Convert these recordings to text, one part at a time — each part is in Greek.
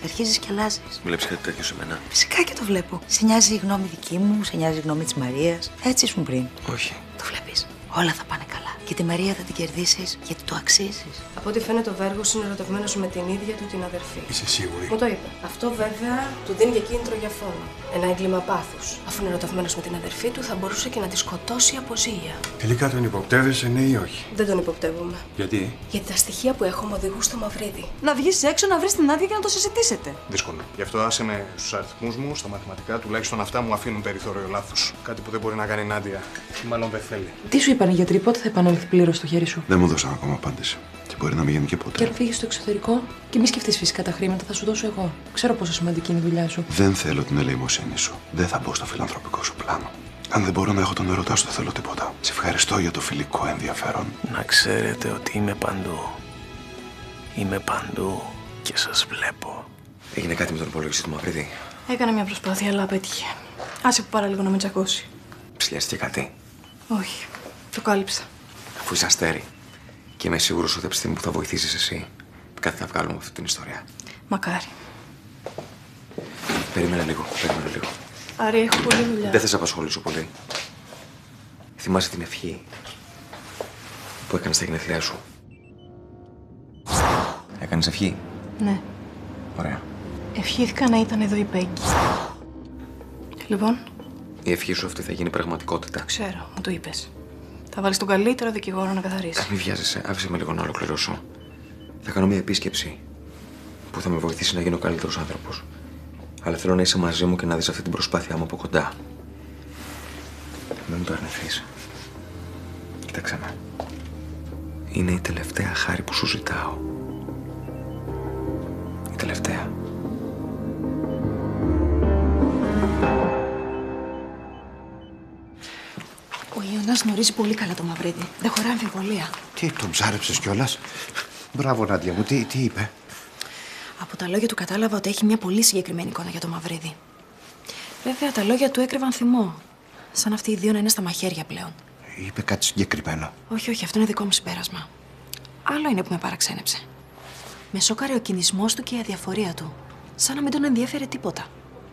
Αρχίζεις και αλλάζεις. Βλέπεις κάτι τέτοιο σε μένα? Φυσικά και το βλέπω. Σε νοιάζει η γνώμη δική μου, σε νοιάζει η γνώμη της Μαρίας. Έτσι ήσουν πριν. Όχι. Το βλέπεις. Όλα θα πάνε καλά. Και τη Μαρία θα την κερδίσεις γιατί το αξίζεις. Από ό,τι φαίνεται, ο Βέργος είναι ερωτευμένος με την ίδια του την αδερφή. Είσαι σίγουρη? Μου το είπε. Αυτό βέβαια του δίνει και κίνητρο για φόνο. Ένα έγκλημα πάθους. Αφού είναι ερωτευμένος με την αδερφή του, θα μπορούσε και να τη σκοτώσει από ζήλια. Τελικά τον υποπτεύεσαι, ναι ή όχι? Δεν τον υποπτεύομαι. Γιατί? Γιατί τα στοιχεία που έχω με οδηγούν στο Μαυρίδι. Να βγεις έξω, να βρεις την άδεια και να το συζητήσετε. Δύσκολο. Γι' αυτό άσε με στους αριθμούς μου, στα μαθηματικά, τουλάχιστον αυτά μου αφήνουν περιθώριο λάθους. Κάτι που δεν μπορεί να κάνει η Νάντια. Ή μάλλον δεν θέλει. Τι σου είπαν οι γιατροί, πότε θα επανέλθει πλήρως στο χέρι σου? Δεν μου δώσαν ακόμα απάντηση. Και μπορεί να μην γίνει και ποτέ. Και αν φύγεις στο εξωτερικό και μη σκεφτείς φυσικά τα χρήματα, θα σου δώσω εγώ. Ξέρω πόσο σημαντική είναι η δουλειά σου. Δεν θέλω την ελεημοσύνη σου. Δεν θα μπω στο φιλανθρωπικό σου πλάνο. Αν δεν μπορώ να έχω τον ερωτά σου, δεν θέλω τίποτα. Σε ευχαριστώ για το φιλικό ενδιαφέρον. Να ξέρετε ότι είμαι παντού. Είμαι παντού και σας βλέπω. Έγινε κάτι με τον υπολογιστή του Μαυρίδη? Έκανα μια προσπάθεια, αλλά απέτυχε. Άσε που παραλίγο να με τσακώσει. Ψηλιάστηκε κάτι? Όχι. Το κάλυψα. Αφού είσαι αστέρι. Και είμαι σίγουρος ότι από τη στιγμή που θα βοηθήσεις εσύ, κάτι θα βγάλουμε από αυτή την ιστορία. Μακάρι. Περίμενε λίγο. Άρη, έχω πολλή δουλειά. Δεν θα σε απασχολήσω πολύ. Θυμάσαι την ευχή που έκανες στα γενέθλιά σου? Έκανες ευχή? Ναι. Ωραία. Ευχήθηκα να ήταν εδώ η Πέγκη. Λοιπόν, Η ευχή σου αυτή θα γίνει πραγματικότητα. ξέρω, μου το είπες. Θα βάλεις τον καλύτερο δικηγόρο να καθαρίσει. Μην βιάζεσαι, άφησε με λίγο να ολοκληρώσω. Θα κάνω μια επίσκεψη που θα με βοηθήσει να γίνω ο καλύτερος άνθρωπος. Αλλά θέλω να είσαι μαζί μου και να δεις αυτή την προσπάθειά μου από κοντά. Μην μου το αρνηθείς. Κοίταξε με. Είναι η τελευταία χάρη που σου ζητάω. Η τελευταία. Ο Ιωνάς γνωρίζει πολύ καλά το Μαυρίδη. Δεν χωρά αμφιβολία. Τι, τον ψάρεψες κιόλας? Μπράβο, Νάντια μου. Τι είπε? Από τα λόγια του κατάλαβα ότι έχει μια πολύ συγκεκριμένη εικόνα για το Μαυρίδη. Βέβαια, τα λόγια του έκρυβαν θυμό. Σαν αυτοί οι δύο να είναι στα μαχαίρια πλέον. Είπε κάτι συγκεκριμένο? Όχι, αυτό είναι δικό μου συμπέρασμα. Άλλο είναι που με παραξένεψε. Με σόκαρε ο κινησμός του και η αδιαφορία του. Σαν να μην τον ενδιέφερε τίποτα.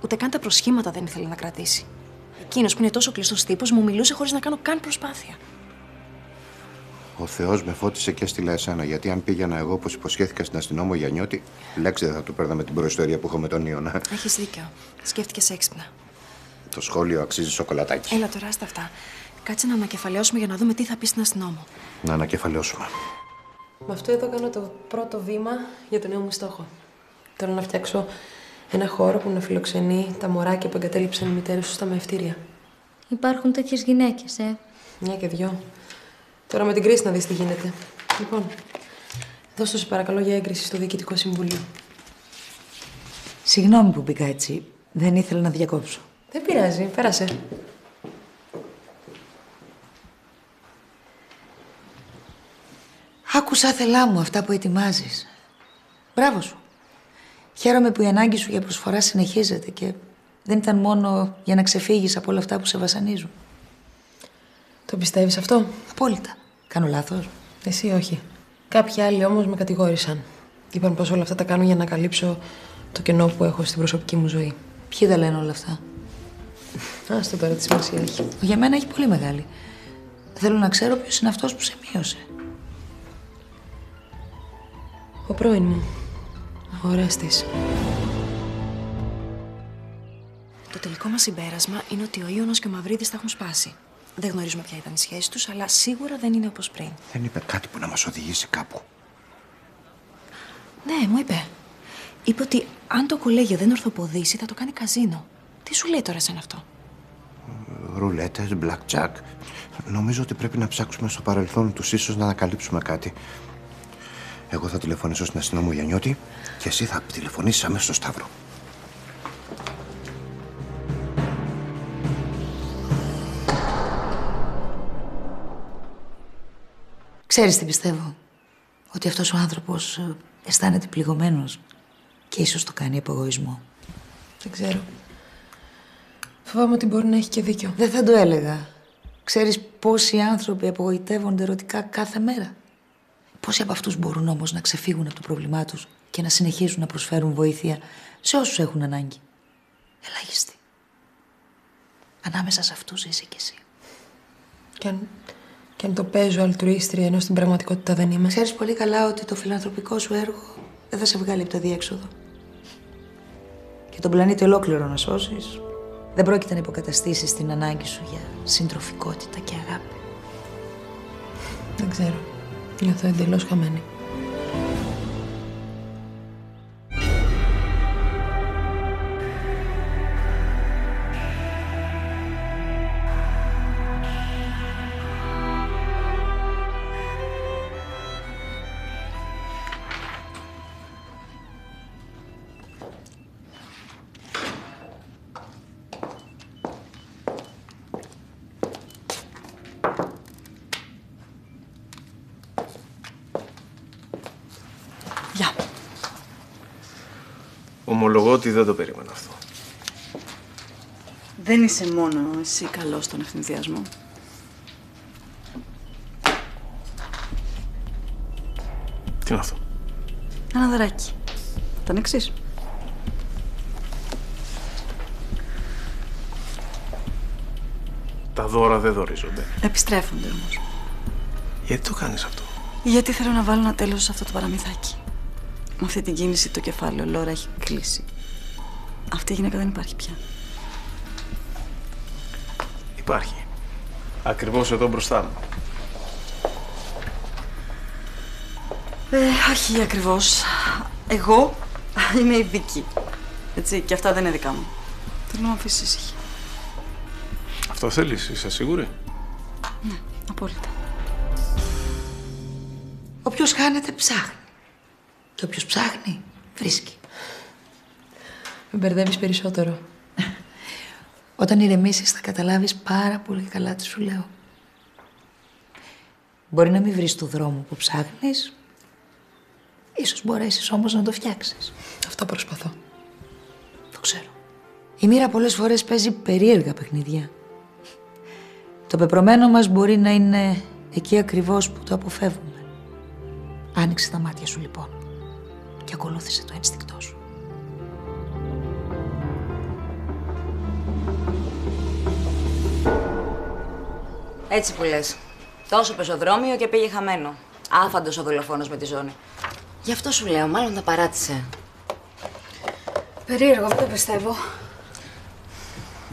Ούτε καν τα προσχήματα δεν ήθελε να κρατήσει. Εκείνος που είναι τόσο κλειστός τύπος μου μιλούσε χωρίς να κάνω καν προσπάθεια. Ο Θεός με φώτισε και έστειλα εσένα. Γιατί αν πήγαινα εγώ όπως υποσχέθηκα στην αστυνόμο Γιαννιώτη, λέξη δεν θα του παίρναμε την προϊστορία που έχω με τον Ιωνα. Έχεις δίκιο. Σκέφτηκες έξυπνα. Το σχόλιο αξίζει σοκολατάκι. Έλα τώρα, άστα αυτά. Κάτσε να ανακεφαλαιώσουμε για να δούμε τι θα πει στην αστυνόμο. Να ανακεφαλαιώσουμε. Με αυτό εδώ κάνω το πρώτο βήμα για το νέο μου στόχο. Θέλω να φτιάξω ένα χώρο που να φιλοξενεί τα μωράκια που εγκατέλειψαν οι μητέρες τους στα μευτήρια. Υπάρχουν τέτοιες γυναίκες, Μια και δυο. Τώρα με την κρίση να δεις τι γίνεται. Λοιπόν, δώσ' το σε παρακαλώ για έγκριση στο Διοικητικό Συμβούλιο. Συγγνώμη που μπήκα έτσι. Δεν ήθελα να διακόψω. Δεν πειράζει, πέρασε. Άκουσα, θέλά μου, αυτά που ετοιμάζεις. Μπράβο σου. Χαίρομαι που η ανάγκη σου για προσφορά συνεχίζεται και δεν ήταν μόνο για να ξεφύγεις από όλα αυτά που σε βασανίζουν. Το πιστεύεις αυτό? Απόλυτα. Κάνω λάθος? Εσύ όχι. Κάποιοι άλλοι όμως με κατηγόρησαν. Είπαν πως όλα αυτά τα κάνω για να καλύψω το κενό που έχω στην προσωπική μου ζωή. Ποιοι τα λένε όλα αυτά? Άστο τώρα, τι σημασία έχει. Για μένα έχει πολύ μεγάλη. Θέλω να ξέρω ποιος είναι αυτός που σε μείωσε. Ο πρώην μου. Ο Ορέστης. Το τελικό μας συμπέρασμα είναι ότι ο Ίωνος και ο Μαυρίδης τα έχουν σπάσει. Δεν γνωρίζουμε ποια ήταν η σχέση τους, αλλά σίγουρα δεν είναι όπως πριν. Δεν είπε κάτι που να μας οδηγήσει κάπου? Ναι, μου είπε. Είπε ότι αν το κολέγιο δεν ορθοποδήσει, θα το κάνει καζίνο. Τι σου λέει τώρα εσένα αυτό? Ρουλέτες, blackjack. Νομίζω ότι πρέπει να ψάξουμε στο παρελθόν τους, ίσως να ανακαλύψουμε κάτι. Εγώ θα τηλεφωνήσω στην αστυνόμο Γιαννιώτη και εσύ θα τηλεφωνήσεις αμέσως στο Σταύρο. Ξέρεις τι πιστεύω? Ότι αυτός ο άνθρωπος αισθάνεται πληγωμένος και ίσως το κάνει από εγωισμό. Δεν ξέρω. Φοβάμαι ότι μπορεί να έχει και δίκιο. Δεν θα το έλεγα. Ξέρεις πόσοι άνθρωποι απογοητεύονται ερωτικά κάθε μέρα? Πόσοι από αυτούς μπορούν όμως να ξεφύγουν από το πρόβλημά τους και να συνεχίσουν να προσφέρουν βοήθεια σε όσους έχουν ανάγκη. Ελάχιστοι. Ανάμεσα σε αυτούς είσαι κι εσύ. Και αν το παίζω αλτρουίστρια, ενώ στην πραγματικότητα δεν είμαι. Ξέρεις πολύ καλά ότι το φιλανθρωπικό σου έργο δεν θα σε βγάλει από το διέξοδο. Και τον πλανήτη ολόκληρο να σώσεις, δεν πρόκειται να υποκαταστήσεις την ανάγκη σου για συντροφικότητα και αγάπη. Δεν ξέρω. Νιώθω εντελώς χαμένη. Γεια. Ομολογώ ότι δεν το περίμενα αυτό. Δεν είσαι μόνο εσύ καλός στον ευθυνδιασμό. Τι είναι αυτό? Ένα δωράκι. Το ανοίξεις? Τα δώρα δεν δωρίζονται. Επιστρέφονται όμως. Γιατί το κάνεις αυτό? Γιατί θέλω να βάλω ένα τέλος σε αυτό το παραμυθάκι. Με αυτή την κίνηση το κεφάλαιο Λόρα έχει κλείσει. Αυτή η γυναίκα δεν υπάρχει πια. Υπάρχει. Ακριβώς εδώ μπροστά μου. Όχι ακριβώς. Εγώ είμαι η Βίκη. Έτσι, και αυτά δεν είναι δικά μου. Θέλω να με αφήσεις ήσυχη. Αυτό θέλεις, είσαι σίγουρη? Ναι, απόλυτα. Όποιος χάνεται ψάχνει. Και όποιος ψάχνει, βρίσκει. Με μπερδεύεις περισσότερο. Όταν ηρεμήσεις θα καταλάβεις πάρα πολύ καλά τι σου λέω. Μπορεί να μην βρεις το δρόμο που ψάχνεις. Ίσως μπορέσεις όμως να το φτιάξεις. Αυτό προσπαθώ. Το ξέρω. Η μοίρα πολλές φορές παίζει περίεργα παιχνίδια. Το πεπρωμένο μας μπορεί να είναι εκεί ακριβώς που το αποφεύγουμε. Άνοιξε τα μάτια σου λοιπόν και ακολούθησε το ένστικτό σου. Έτσι που λες. Τόσο πεζοδρόμιο και πήγε χαμένο. Άφαντος ο δολοφόνος με τη ζώνη. Γι' αυτό σου λέω, μάλλον τα παράτησε. Περίεργο, δεν το πιστεύω.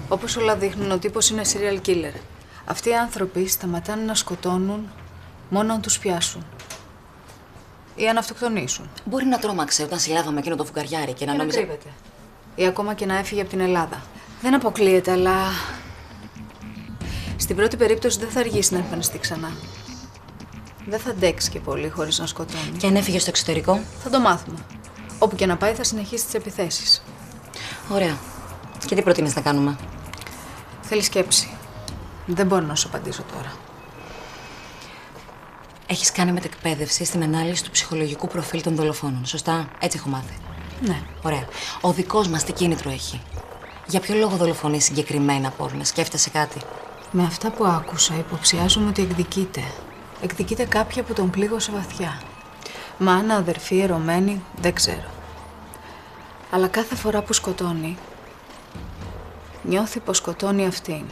Όπως όλα δείχνουν, ο τύπος είναι serial killer. Αυτοί οι άνθρωποι σταματάνε να σκοτώνουν μόνο αν τους πιάσουν. Ή αν αυτοκτονήσουν. Μπορεί να τρόμαξε όταν συλλάβαμε εκείνο το φουγκαριάρι και να νόμιζε. κρύβεται. Ή ακόμα και να έφυγε από την Ελλάδα. Δεν αποκλείεται, αλλά στην πρώτη περίπτωση δεν θα αργήσει να εμφανιστεί ξανά. Δεν θα αντέξει και πολύ χωρίς να σκοτώνει. Και αν έφυγε στο εξωτερικό? Θα το μάθουμε. Όπου και να πάει θα συνεχίσει τις επιθέσεις. Ωραία. Και τι προτείνεις να κάνουμε? Θέλει σκέψη. Δεν μπορώ να σου απαντήσω τώρα. Έχεις κάνει μετεκπαίδευση στην ανάλυση του ψυχολογικού προφίλ των δολοφόνων. Σωστά, έτσι έχω μάθει. Ναι. Ωραία. Ο δικός μας τι κίνητρο έχει? Για ποιο λόγο δολοφονεί συγκεκριμένα από όλα? Σκέφτεσαι κάτι? Με αυτά που άκουσα, υποψιάζομαι ότι εκδικείται. Εκδικείται κάποια που τον πλήγωσε βαθιά. Μάνα, αδερφή, ερωμένη, δεν ξέρω. Αλλά κάθε φορά που σκοτώνει, νιώθει πως σκοτώνει αυτήν.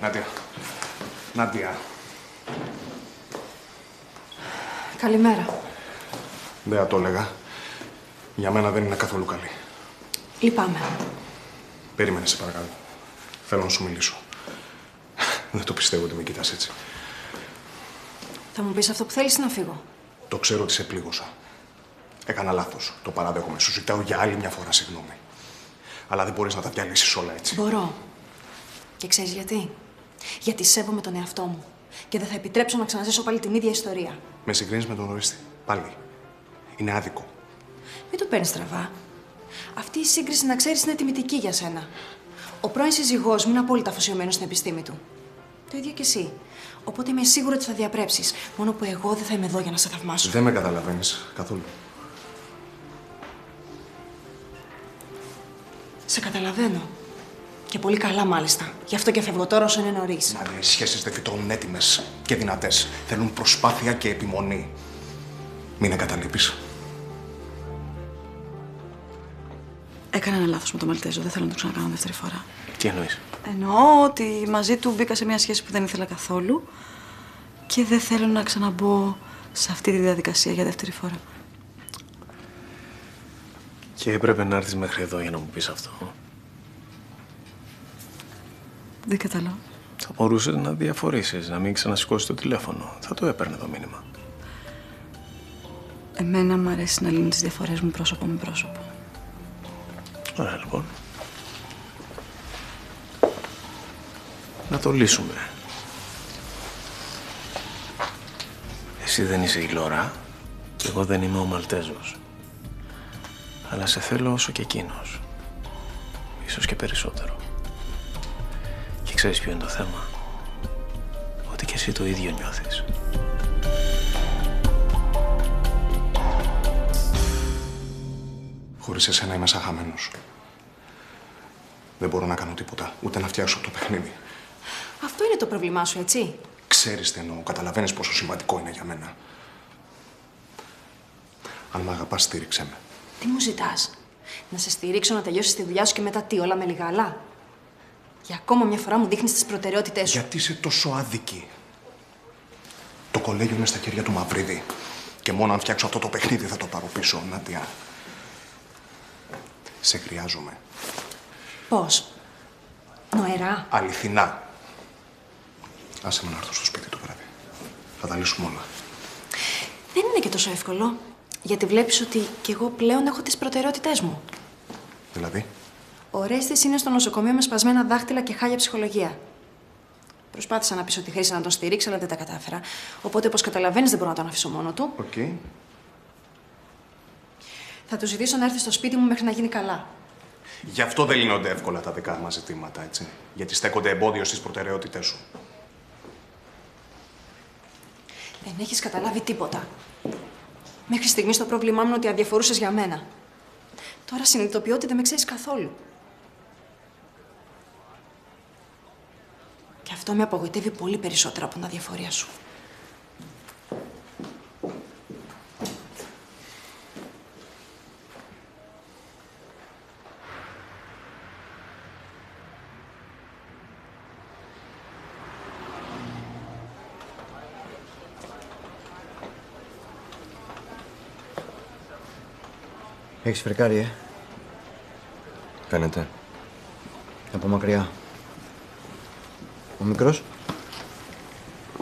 Νάντια. Νάντια. Καλημέρα. Δεν θα το έλεγα. Για μένα δεν είναι καθόλου καλή. Λυπάμαι. Περίμενε, σε παρακαλώ. Θέλω να σου μιλήσω. Δεν το πιστεύω ότι με κοιτάς έτσι. Θα μου πεις αυτό που θέλεις ή να φύγω? Το ξέρω ότι σε πλήγωσα. Έκανα λάθος. Το παραδέχομαι. Σου ζητάω για άλλη μια φορά συγγνώμη. Αλλά δεν μπορείς να τα διαλύσεις όλα έτσι. Μπορώ. Και ξέρεις γιατί? Γιατί σέβομαι τον εαυτό μου. Και δεν θα επιτρέψω να ξαναζήσω πάλι την ίδια ιστορία. Με συγκρίνεις με τον ορίστη. Πάλι. Είναι άδικο. Μην το παίρνεις στραβά. Αυτή η σύγκριση, να ξέρεις, είναι τιμητική για σένα. Ο πρώην σύζυγός μου είναι απόλυτα αφοσιωμένος στην επιστήμη του. Το ίδιο και εσύ. Οπότε είμαι σίγουρη ότι θα διαπρέψεις. Μόνο που εγώ δεν θα είμαι εδώ για να σε θαυμάσω. Δεν με καταλαβαίνεις καθόλου. Σε καταλαβαίνω. Και πολύ καλά, μάλιστα. Γι' αυτό και φεύγω τώρα όσο είναι νωρίς. Νάντια, οι σχέσεις δεν φυτρώνουν έτοιμες και δυνατές. Θέλουν προσπάθεια και επιμονή. Μην εγκαταλείπεις. Έκανα ένα λάθος με τον Μαλτέζο. Δεν θέλω να το ξανακάνω δεύτερη φορά. Τι εννοείς? Εννοώ ότι μαζί του μπήκα σε μια σχέση που δεν ήθελα καθόλου και δεν θέλω να ξαναμπω σε αυτή τη διαδικασία για δεύτερη φορά. Και έπρεπε να έρθεις μέχρι εδώ για να μου πεις αυτό. Δεν κατάλαβα. Θα μπορούσες να διαφορήσεις, να μην ξανασηκώσεις το τηλέφωνο. Θα το έπαιρνε το μήνυμα. Εμένα μου αρέσει να λύνει τις διαφορές μου πρόσωπο με πρόσωπο. Ωραία, λοιπόν. Να το λύσουμε. Εσύ δεν είσαι η Λόρα και εγώ δεν είμαι ο Μαλτέζος. Αλλά σε θέλω όσο και εκείνος. Ίσως και περισσότερο. Και ξέρεις ποιο είναι το θέμα? Ότι και εσύ το ίδιο νιώθεις. Χωρίς εσένα είμαι σαν χαμένος. Δεν μπορώ να κάνω τίποτα, ούτε να φτιάξω το παιχνίδι. Αυτό είναι το πρόβλημά σου, έτσι. Ξέρεις τι εννοώ, καταλαβαίνεις πόσο σημαντικό είναι για μένα. Αν μ' αγαπάς, στήριξέ με. Τι μου ζητάς? Να σε στηρίξω να τελειώσεις τη δουλειά σου και μετά τι, όλα με λιγάλα? Για ακόμα μια φορά μου δείχνεις τις προτεραιότητές σου. Γιατί είσαι τόσο άδικη? Το κολέγιο είναι στα χέρια του Μαυρίδη. Και μόνο αν φτιάξω αυτό το παιχνίδι θα το πάρω πίσω, Νάντια. Σε χρειάζομαι. Πώς? Νοερά? Αληθινά. Άσε με να έρθω στο σπίτι το βράδυ. Θα τα λύσουμε όλα. Δεν είναι και τόσο εύκολο. Γιατί βλέπεις ότι κι εγώ πλέον έχω τις προτεραιότητές μου. Δηλαδή? Ο Ρέστης είναι στο νοσοκομείο με σπασμένα δάχτυλα και χάλια ψυχολογία. Προσπάθησα να πείσω τη Χρήση να τον στηρίξει, αλλά δεν τα κατάφερα. Οπότε, όπως καταλαβαίνεις, δεν μπορώ να τον αφήσω μόνο του. Οκ. Θα του ζητήσω να έρθει στο σπίτι μου μέχρι να γίνει καλά. Γι' αυτό δεν λύνονται εύκολα τα δικά μας ζητήματα, έτσι. Γιατί στέκονται εμπόδιο στις προτεραιότητές σου. Δεν έχεις καταλάβει τίποτα. Μέχρι στιγμής το πρόβλημά μου είναι ότι αδιαφορούσες για μένα. Τώρα συνειδητοποιώ ότι δεν με ξέρεις καθόλου. Και αυτό με απογοητεύει πολύ περισσότερο από την αδιαφορία σου. Έχεις φρικάρει, Φαίνεται. Από μακριά. Ο μικρός?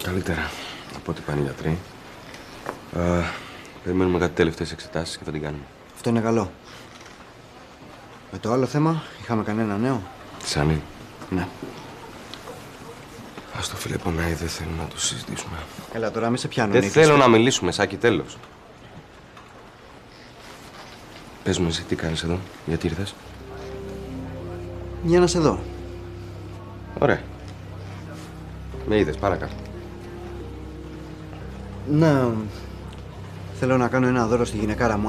Καλύτερα από ό,τι πάνε οι γιατροί. Περιμένουμε κάτι τελευταίες εξετάσεις και θα την κάνουμε. Αυτό είναι καλό. Με το άλλο θέμα, είχαμε κανένα νέο? Σάνι. Ναι. Ας το φίλε πονάει, δεν θέλω να το συζητήσουμε. Έλα τώρα, μη σε πιάνω. Δεν θέλω να μιλήσουμε, Σάκη, τέλος. Πες μου εσύ τι κάνεις εδώ, γιατί ήρθες? Για να σε δω. Ωραία. Με είδες, παρακάτω. Να... Θέλω να κάνω ένα δώρο στη γυναικάρα μου.